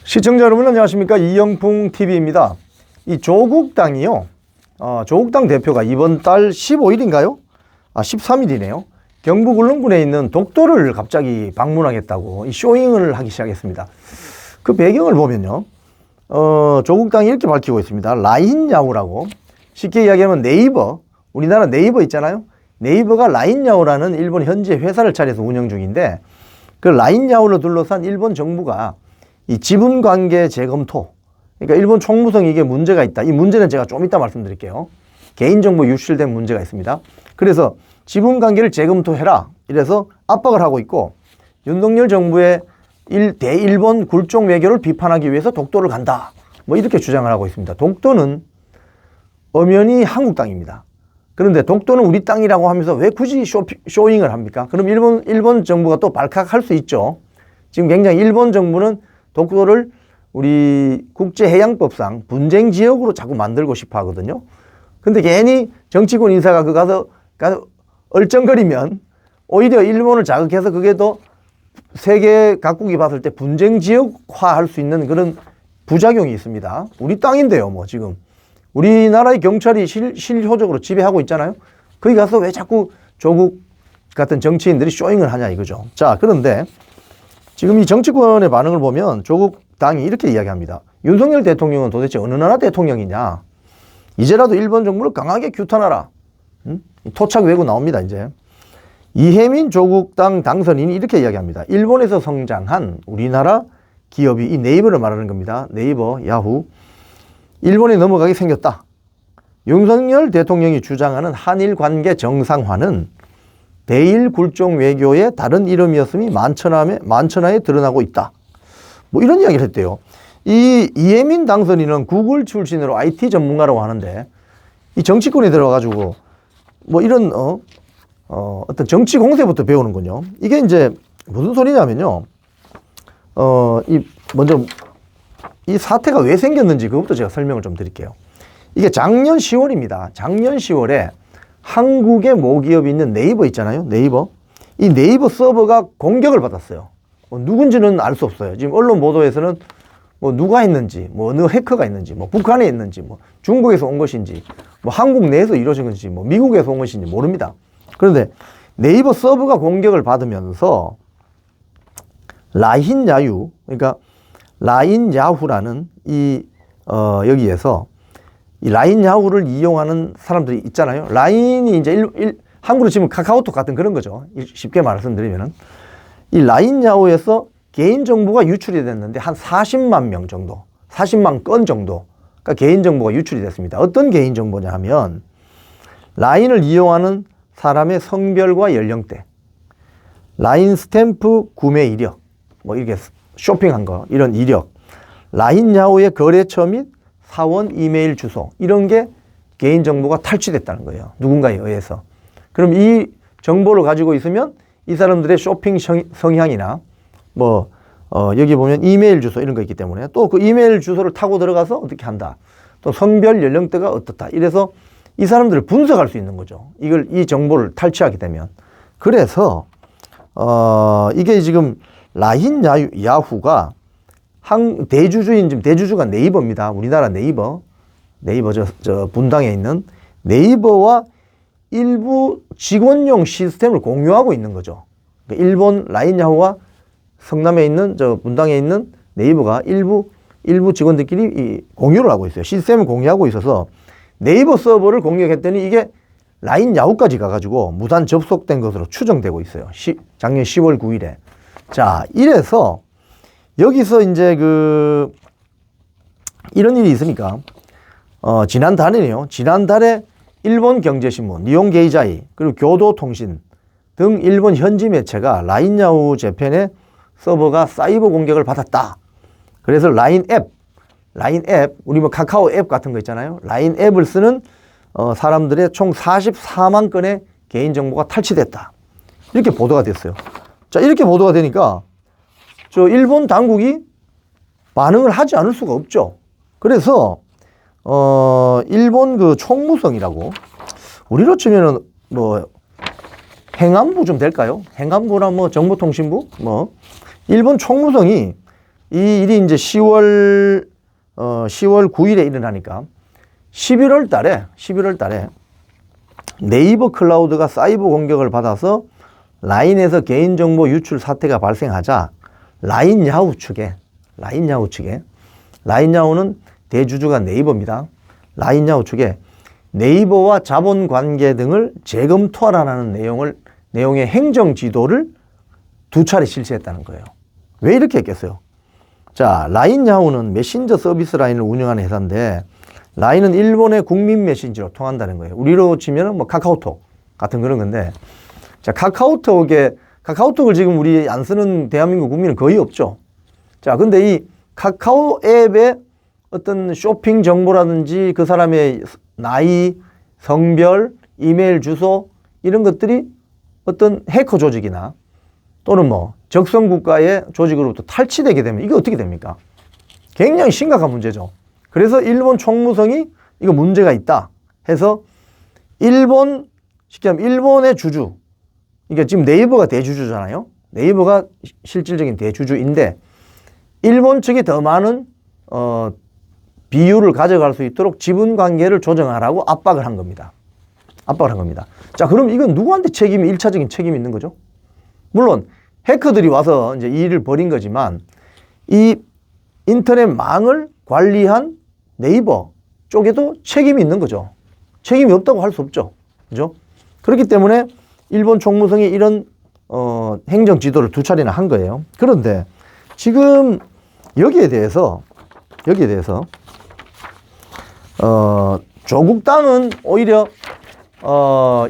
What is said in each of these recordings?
시청자 여러분 안녕하십니까. 이영풍 TV입니다. 이 조국당이요. 조국당 대표가 이번 달 15일인가요? 13일이네요. 경북 울릉군에 있는 독도를 갑자기 방문하겠다고 이 쇼잉을 하기 시작했습니다. 그 배경을 보면요. 조국당이 이렇게 밝히고 있습니다. 라인야후라고, 쉽게 이야기하면 네이버, 우리나라 네이버 있잖아요. 네이버가 라인야후라는 일본 현지의 회사를 차려서 운영 중인데, 그 라인야후를 둘러싼 일본 정부가 이 지분관계 재검토, 그러니까 일본 총무성이 이게 문제가 있다. 이 문제는 제가 좀 이따 말씀드릴게요. 개인정보 유출된 문제가 있습니다. 그래서 지분관계를 재검토해라, 이래서 압박을 하고 있고, 윤석열 정부의 대일본 굴종 외교를 비판하기 위해서 독도를 간다, 뭐 이렇게 주장을 하고 있습니다. 독도는 엄연히 한국 땅입니다. 그런데 독도는 우리 땅이라고 하면서 왜 굳이 쇼잉을 합니까? 그럼 일본 정부가 또 발칵할 수 있죠. 지금 굉장히 일본 정부는 독도를 우리 국제해양법상 분쟁 지역으로 자꾸 만들고 싶어 하거든요. 근데 괜히 정치권 인사가 가서 얼쩡거리면 오히려 일본을 자극해서 그게 더 세계 각국이 봤을 때 분쟁 지역화 할 수 있는 그런 부작용이 있습니다. 우리 땅인데요, 뭐 지금. 우리나라의 경찰이 실효적으로 지배하고 있잖아요. 거기 가서 왜 자꾸 조국 같은 정치인들이 쇼잉을 하냐 이거죠. 자, 그런데 지금 이 정치권의 반응을 보면 조국 당이 이렇게 이야기합니다. 윤석열 대통령은 도대체 어느 나라 대통령이냐. 이제라도 일본 정부를 강하게 규탄하라. 토착 외고 나옵니다, 이제. 이혜민 조국당 당선인이 이렇게 이야기합니다. 일본에서 성장한 우리나라 기업이 이 네이버를 말하는 겁니다. 네이버, 야후. 일본에 넘어가게 생겼다. 윤석열 대통령이 주장하는 한일 관계 정상화는 대일 굴종 외교의 다른 이름이었음이 만천하에 드러나고 있다. 뭐 이런 이야기를 했대요. 이 이혜민 당선인은 구글 출신으로 IT 전문가라고 하는데, 이 정치권에 들어가가지고 뭐 이런 어떤 정치 공세부터 배우는군요. 이게 이제 무슨 소리냐면요. 먼저 이 사태가 왜 생겼는지 그것부터 제가 설명을 좀 드릴게요. 이게 작년 10월입니다. 작년 10월에 한국의 모기업이 있는 네이버 있잖아요. 네이버. 이 네이버 서버가 공격을 받았어요. 누군지는 알 수 없어요. 지금 언론 보도에서는 뭐 누가 했는지, 뭐 어느 해커가 있는지, 뭐 북한에 있는지, 뭐 중국에서 온 것인지, 뭐 한국 내에서 이루어진 것인지, 뭐 미국에서 온 것인지 모릅니다. 그런데 네이버 서버가 공격을 받으면서 라인야후, 그러니까 라인야후라는 여기에서 이 라인야후를 이용하는 사람들이 있잖아요. 라인이 이제 한국으로 치면 카카오톡 같은 그런 거죠. 쉽게 말씀드리면은. 이 라인야후에서 개인정보가 유출이 됐는데 한 40만 명 정도, 40만 건 정도, 그러니까 개인정보가 유출이 됐습니다. 어떤 개인정보냐 하면 라인을 이용하는 사람의 성별과 연령대, 라인 스탬프 구매 이력, 뭐 이렇게 쇼핑한 거, 이런 이력, 라인야후의 거래처 및 사원 이메일 주소, 이런 게 개인정보가 탈취됐다는 거예요. 누군가에 의해서. 그럼 이 정보를 가지고 있으면 이 사람들의 쇼핑 성향이나 뭐 여기 보면 이메일 주소 이런 거 있기 때문에 또 그 이메일 주소를 타고 들어가서 어떻게 한다. 또 성별 연령대가 어떻다. 이래서 이 사람들을 분석할 수 있는 거죠. 이 정보를 탈취하게 되면. 그래서 이게 지금 라인야후가 지금 대주주가 네이버입니다. 우리나라 네이버 저 분당에 있는 네이버와 일부 직원용 시스템을 공유하고 있는 거죠. 그러니까 일본 라인야후와 성남에 있는 저 분당에 있는 네이버가 일부 직원들끼리 공유를 하고 있어요. 시스템을 공유하고 있어서 네이버 서버를 공격했더니 이게 라인야후까지 가가지고 무단 접속된 것으로 추정되고 있어요. 작년 10월 9일에. 자, 이래서 여기서 이제 이런 일이 있으니까 지난달에 일본 경제신문, 니혼게이자이, 그리고 교도통신 등 일본 현지 매체가 라인야후 재팬의 서버가 사이버 공격을 받았다. 그래서 라인 앱, 우리 뭐 카카오 앱 같은 거 있잖아요. 라인 앱을 쓰는 사람들의 총 44만 건의 개인정보가 탈취됐다. 이렇게 보도가 됐어요. 자, 이렇게 보도가 되니까 저 일본 당국이 반응을 하지 않을 수가 없죠. 그래서 일본 그 총무성이라고, 우리로 치면은 뭐 행안부 좀 될까요? 행안부나 뭐 정보통신부, 뭐 일본 총무성이 이 일이 이제 10월 9일에 일어나니까 11월 달에 네이버 클라우드가 사이버 공격을 받아서 라인에서 개인정보 유출 사태가 발생하자 라인야후 측에 라인야후는 대주주가 네이버입니다. 라인야후 측에 네이버와 자본관계 등을 재검토하라는 내용의 행정지도를 2차례 실시했다는 거예요. 왜 이렇게 했겠어요? 자, 라인야후는 메신저 서비스 라인을 운영하는 회사인데 라인은 일본의 국민 메신저로 통한다는 거예요. 우리로 치면 뭐 카카오톡 같은 그런 건데, 자, 카카오톡을 지금 우리 안 쓰는 대한민국 국민은 거의 없죠. 자, 근데 이 카카오 앱에 어떤 쇼핑 정보라든지 그 사람의 나이, 성별, 이메일 주소 이런 것들이 어떤 해커 조직이나 또는 뭐 적성 국가의 조직으로부터 탈취되게 되면 이게 어떻게 됩니까? 굉장히 심각한 문제죠. 그래서 일본 총무성이 이거 문제가 있다 해서 쉽게 하면 일본의 주주, 그러니까 지금 네이버가 대주주잖아요. 네이버가 실질적인 대주주인데 일본 측이 더 많은 비율을 가져갈 수 있도록 지분 관계를 조정하라고 압박을 한 겁니다. 자, 그럼 이건 누구한테 일차적인 책임이 있는 거죠? 물론 해커들이 와서 이제 이 일을 벌인 거지만 이 인터넷 망을 관리한 네이버 쪽에도 책임이 있는 거죠. 책임이 없다고 할 수 없죠. 그죠? 그렇기 때문에 일본 총무성이 이런 행정 지도를 2차례나 한 거예요. 그런데 지금 여기에 대해서 조국당은 오히려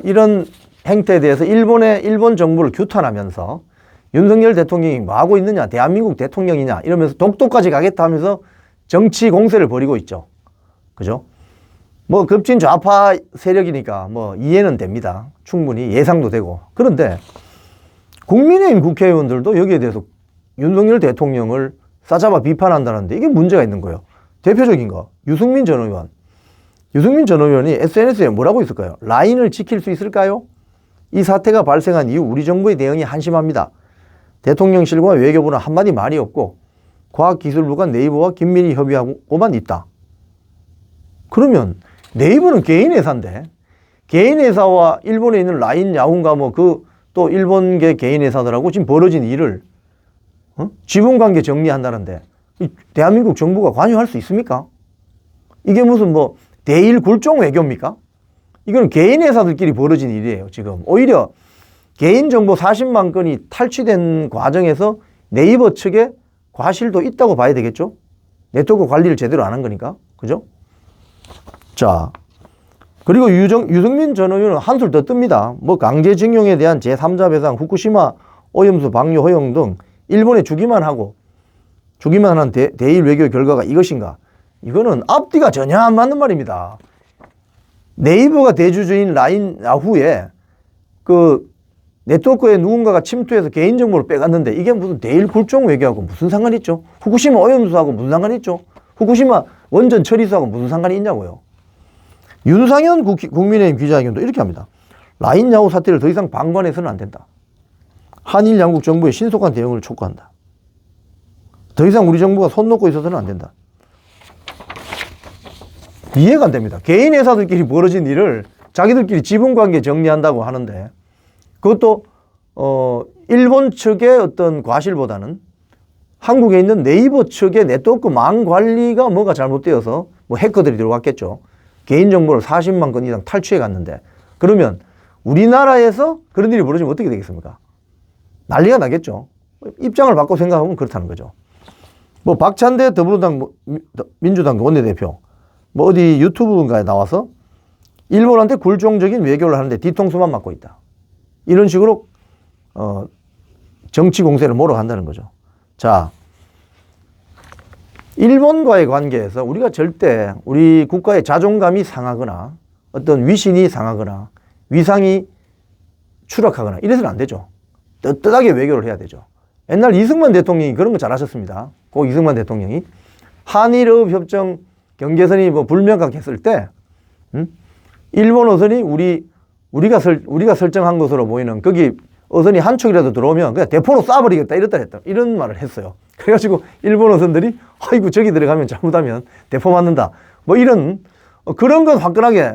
이런 행태에 대해서 일본 정부를 규탄하면서 윤석열 대통령이 뭐 하고 있느냐, 대한민국 대통령이냐 이러면서 독도까지 가겠다 하면서 정치 공세를 벌이고 있죠. 그죠? 뭐 급진 좌파 세력이니까 뭐 이해는 됩니다. 충분히 예상도 되고. 그런데 국민의힘 국회의원들도 여기에 대해서 윤석열 대통령을 싸잡아 비판한다는데 이게 문제가 있는 거예요. 대표적인 거 유승민 전 의원이 SNS에 뭐라고 있을까요? 라인을 지킬 수 있을까요? 이 사태가 발생한 이후 우리 정부의 대응이 한심합니다. 대통령실과 외교부는 한마디 말이 없고 과학기술부가 네이버와 긴밀히 협의하고만 있다. 그러면 네이버는 개인 회사인데 개인 회사와 일본에 있는 라인 야후인가 뭐 또 일본계 개인 회사들하고 지금 벌어진 일을 지분관계 정리한다는데 대한민국 정부가 관여할 수 있습니까? 이게 무슨 뭐 대일 굴종 외교입니까? 이건 개인 회사들끼리 벌어진 일이에요. 지금 오히려 개인정보 40만 건이 탈취된 과정에서 네이버 측에 과실도 있다고 봐야 되겠죠? 네트워크 관리를 제대로 안 한 거니까. 그죠? 자, 그리고 유승민 전 의원은 한술 더 뜹니다. 뭐 강제징용에 대한 제3자 배상, 후쿠시마 오염수 방류 허용 등 일본에 주기만 한 대일 외교 결과가 이것인가? 이거는 앞뒤가 전혀 안 맞는 말입니다. 네이버가 대주주인 라인 야후에 그 네트워크에 누군가가 침투해서 개인정보를 빼갔는데 이게 무슨 대일 굴종 외교하고 무슨 상관이 있죠? 후쿠시마 오염수하고 무슨 상관이 있죠? 후쿠시마 원전 처리수하고 무슨 상관이 있냐고요. 윤상현 국민의힘 기자회견도 이렇게 합니다. 라인 야후 사태를 더 이상 방관해서는 안 된다. 한일 양국 정부의 신속한 대응을 촉구한다. 더 이상 우리 정부가 손 놓고 있어서는 안 된다. 이해가 안 됩니다. 개인 회사들끼리 벌어진 일을 자기들끼리 지분관계 정리한다고 하는데 그것도 일본 측의 어떤 과실보다는 한국에 있는 네이버 측의 네트워크 망 관리가 뭐가 잘못되어서 뭐 해커들이 들어왔겠죠. 개인정보를 40만 건 이상 탈취해 갔는데 그러면 우리나라에서 그런 일이 벌어지면 어떻게 되겠습니까? 난리가 나겠죠. 입장을 바꿔 생각하면 그렇다는 거죠. 뭐 박찬대 더불어당 민주당 원내대표 뭐 어디 유튜브인가에 나와서 일본한테 굴종적인 외교를 하는데 뒤통수만 맞고 있다. 이런 식으로 정치 공세를 몰아간다는 거죠. 자, 일본과의 관계에서 우리가 절대 우리 국가의 자존감이 상하거나 어떤 위신이 상하거나 위상이 추락하거나 이래서는 안 되죠. 떳떳하게 외교를 해야 되죠. 옛날 이승만 대통령이 그런 거 잘하셨습니다. 고 이승만 대통령이 한일협정 경계선이 뭐 불명확했을 때 일본 어선이 우리가 설정한 것으로 보이는 거기 어선이 한 척이라도 들어오면 그냥 대포로 쏴버리겠다 이런 말을 했어요. 그래가지고 일본 어선들이 아이고 저기 들어가면 잘못하면 대포 맞는다. 뭐 이런 그런 건 화끈하게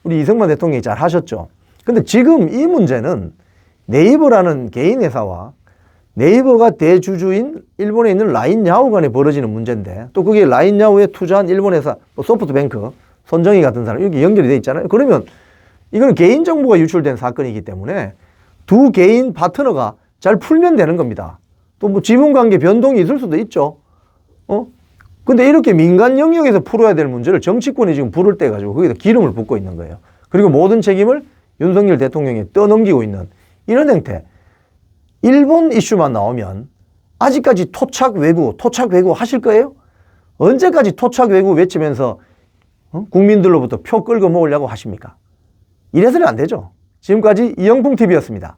우리 이승만 대통령이 잘 하셨죠. 근데 지금 이 문제는 네이버라는 개인 회사와 네이버가 대주주인 일본에 있는 라인야후 간에 벌어지는 문제인데 또 그게 라인야후에 투자한 일본 회사 뭐 소프트뱅크 손정희 같은 사람 이렇게 연결이 돼 있잖아요. 그러면 이건 개인정보가 유출된 사건이기 때문에 두 개인 파트너가 잘 풀면 되는 겁니다. 또 뭐 지분관계 변동이 있을 수도 있죠. 근데 이렇게 민간 영역에서 풀어야 될 문제를 정치권이 지금 부를 때 가지고 거기다 기름을 붓고 있는 거예요. 그리고 모든 책임을 윤석열 대통령이 떠넘기고 있는 이런 행태. 일본 이슈만 나오면 아직까지 토착 외구 하실 거예요? 언제까지 토착 외구 외치면서 국민들로부터 표 끌고 모으려고 하십니까? 이래서는 안 되죠. 지금까지 이영풍TV였습니다.